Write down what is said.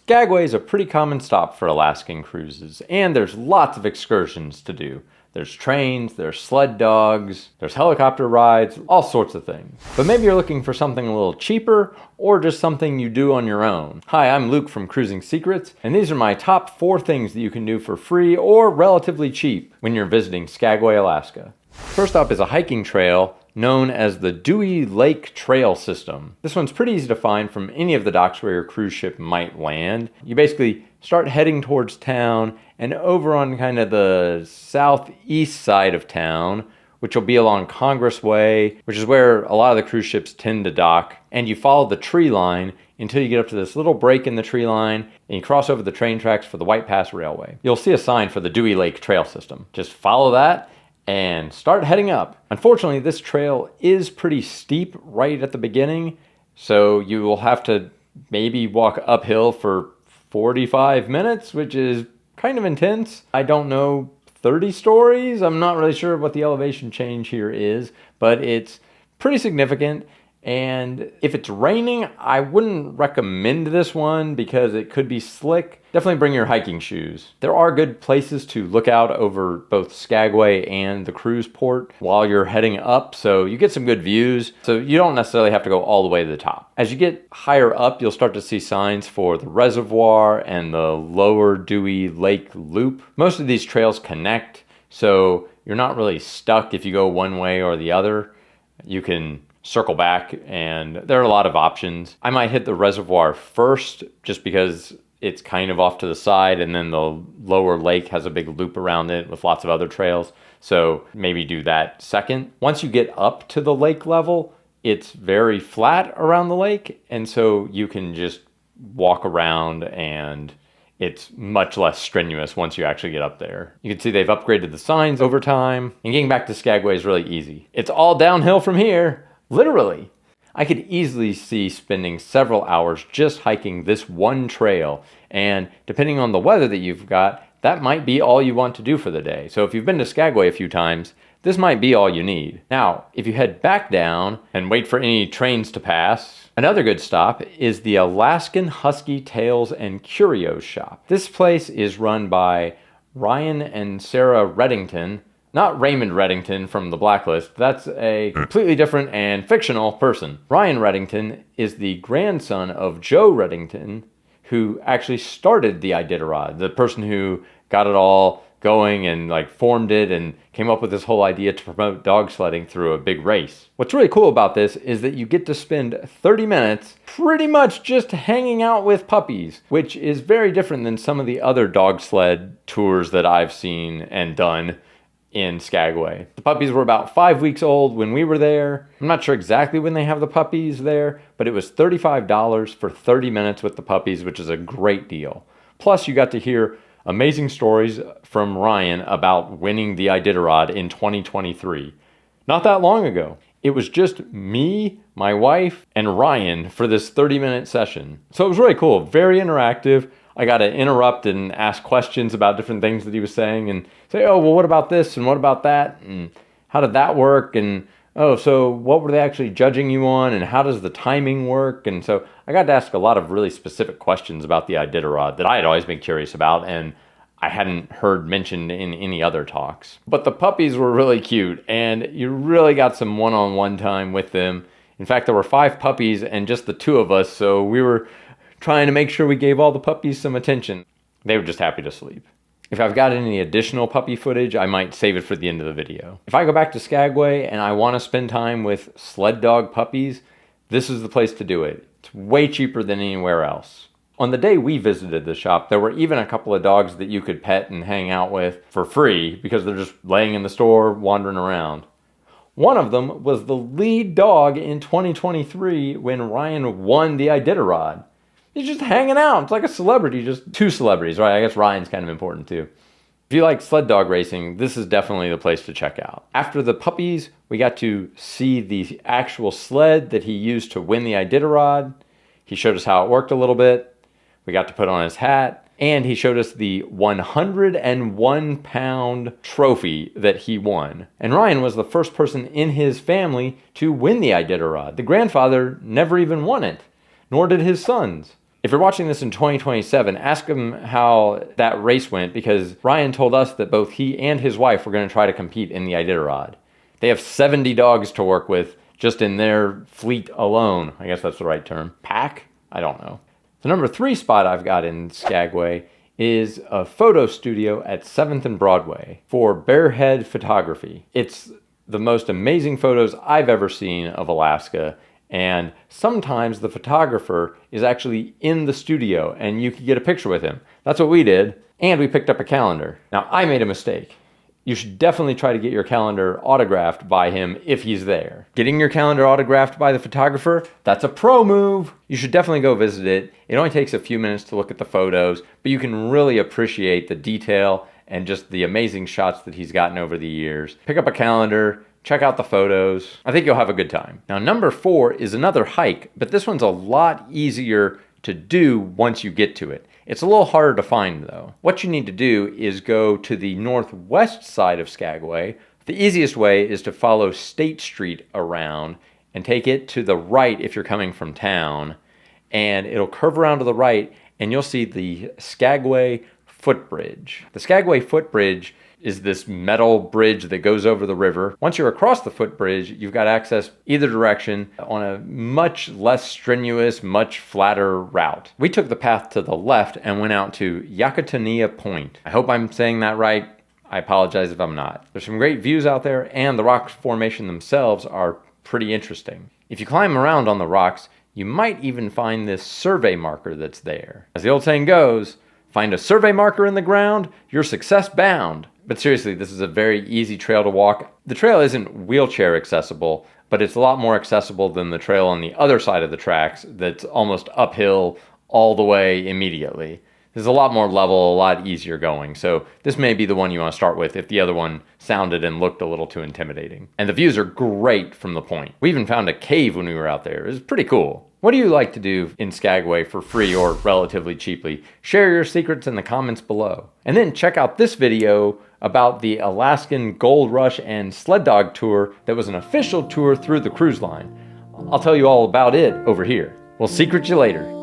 Skagway is a pretty common stop for Alaskan cruises, and there's lots of excursions to do. There's trains, there's sled dogs, there's helicopter rides, all sorts of things. But maybe you're looking for something a little cheaper, or just something you do on your own. Hi, I'm Luke from Cruising Secrets, and these are my top 4 things that you can do for free or relatively cheap when you're visiting Skagway, Alaska. First up is a hiking trail known as the Dewey Lake Trail System. This one's pretty easy to find from any of the docks where your cruise ship might land. You basically start heading towards town, and over on kind of the southeast side of town, which will be along Congress Way, which is where a lot of the cruise ships tend to dock, and you follow the tree line until you get up to this little break in the tree line, and you cross over the train tracks for the White Pass Railway. You'll see a sign for the Dewey Lake Trail System. Just follow that and start heading up. Unfortunately, this trail is pretty steep right at the beginning, so you will have to maybe walk uphill for 45 minutes, which is kind of intense. I don't know, 30 stories? I'm not really sure what the elevation change here is, but it's pretty significant. And if it's raining, I wouldn't recommend this one because it could be slick. Definitely bring your hiking shoes. There are good places to look out over both Skagway and the cruise port while you're heading up, so you get some good views. So you don't necessarily have to go all the way to the top. As you get higher up, you'll start to see signs for the reservoir and the lower Dewey Lake Loop. Most of these trails connect, so you're not really stuck if you go one way or the other. You can circle back, and there are a lot of options. I might hit the reservoir first just because it's kind of off to the side, and then the lower lake has a big loop around it with lots of other trails, so maybe do that second. Once you get up to the lake level, it's very flat around the lake, and so you can just walk around, and it's much less strenuous once you actually get up there. You can see they've upgraded the signs over time, and getting back to Skagway is really easy. It's all downhill from here. Literally. I could easily see spending several hours just hiking this one trail, and depending on the weather that you've got, that might be all you want to do for the day. So if you've been to Skagway a few times, this might be all you need. Now, if you head back down and wait for any trains to pass, another good stop is the Alaskan Husky Tales and Curios Shop. This place is run by Ryan and Sarah Reddington. Not Raymond Reddington from The Blacklist. That's a completely different and fictional person. Ryan Reddington is the grandson of Joe Reddington, who actually started the Iditarod, the person who got it all going and formed it and came up with this whole idea to promote dog sledding through a big race. What's really cool about this is that you get to spend 30 minutes pretty much just hanging out with puppies, which is very different than some of the other dog sled tours that I've seen and done in Skagway. The puppies were about 5 weeks old when we were there. I'm not sure exactly when they have the puppies there, but it was $35 for 30 minutes with the puppies, which is a great deal. Plus, you got to hear amazing stories from Ryan about winning the Iditarod in 2023. Not that long ago. It was just me, my wife, and Ryan for this 30-minute session. So it was really cool, very interactive. I got to interrupt and ask questions about different things that he was saying and say, oh, well, what about this and what about that? And how did that work? And, oh, so what were they actually judging you on? And how does the timing work? And so I got to ask a lot of really specific questions about the Iditarod that I had always been curious about and I hadn't heard mentioned in any other talks. But the puppies were really cute, and you really got some one-on-one time with them. In fact, there were 5 puppies and just the 2 of us, so we were trying to make sure we gave all the puppies some attention. They were just happy to sleep. If I've got any additional puppy footage, I might save it for the end of the video. If I go back to Skagway and I want to spend time with sled dog puppies, this is the place to do it. It's way cheaper than anywhere else. On the day we visited the shop, there were even a couple of dogs that you could pet and hang out with for free because they're just laying in the store, wandering around. One of them was the lead dog in 2023 when Ryan won the Iditarod. He's just hanging out. It's like a celebrity, just 2 celebrities, right? I guess Ryan's kind of important too. If you like sled dog racing, this is definitely the place to check out. After the puppies, we got to see the actual sled that he used to win the Iditarod. He showed us how it worked a little bit. We got to put on his hat, and he showed us the 101-pound trophy that he won. And Ryan was the first person in his family to win the Iditarod. The grandfather never even won it, nor did his sons. If you're watching this in 2027, ask him how that race went, because Ryan told us that both he and his wife were going to try to compete in the Iditarod. They have 70 dogs to work with just in their fleet alone. I guess that's the right term. Pack? I don't know. The number 3 spot I've got in Skagway is a photo studio at 7th and Broadway for Bearhead Photography. It's the most amazing photos I've ever seen of Alaska, and sometimes the photographer is actually in the studio and you can get a picture with him. That's what we did, and we picked up a calendar. Now, I made a mistake. You should definitely try to get your calendar autographed by him if he's there. Getting your calendar autographed by the photographer, that's a pro move. You should definitely go visit it. It only takes a few minutes to look at the photos, but you can really appreciate the detail and just the amazing shots that he's gotten over the years. Pick up a calendar, check out the photos. I think you'll have a good time. Now, number 4 is another hike, but this one's a lot easier to do once you get to it. It's a little harder to find though. What you need to do is go to the northwest side of Skagway. The easiest way is to follow State Street around and take it to the right if you're coming from town, and it'll curve around to the right and you'll see the Skagway Footbridge. The Skagway Footbridge is this metal bridge that goes over the river. Once you're across the footbridge, you've got access either direction on a much less strenuous, much flatter route. We took the path to the left and went out to Yakutia Point. I hope I'm saying that right. I apologize if I'm not. There's some great views out there, and the rock formation themselves are pretty interesting. If you climb around on the rocks, you might even find this survey marker that's there. As the old saying goes, find a survey marker in the ground, you're success bound. But seriously, this is a very easy trail to walk. The trail isn't wheelchair accessible, but it's a lot more accessible than the trail on the other side of the tracks that's almost uphill all the way immediately. This is a lot more level, a lot easier going. So this may be the one you want to start with if the other one sounded and looked a little too intimidating. And the views are great from the point. We even found a cave when we were out there. It was pretty cool. What do you like to do in Skagway for free or relatively cheaply? Share your secrets in the comments below. And then check out this video about the Alaskan Gold Rush and Sled Dog Tour that was an official tour through the cruise line. I'll tell you all about it over here. We'll secret you later.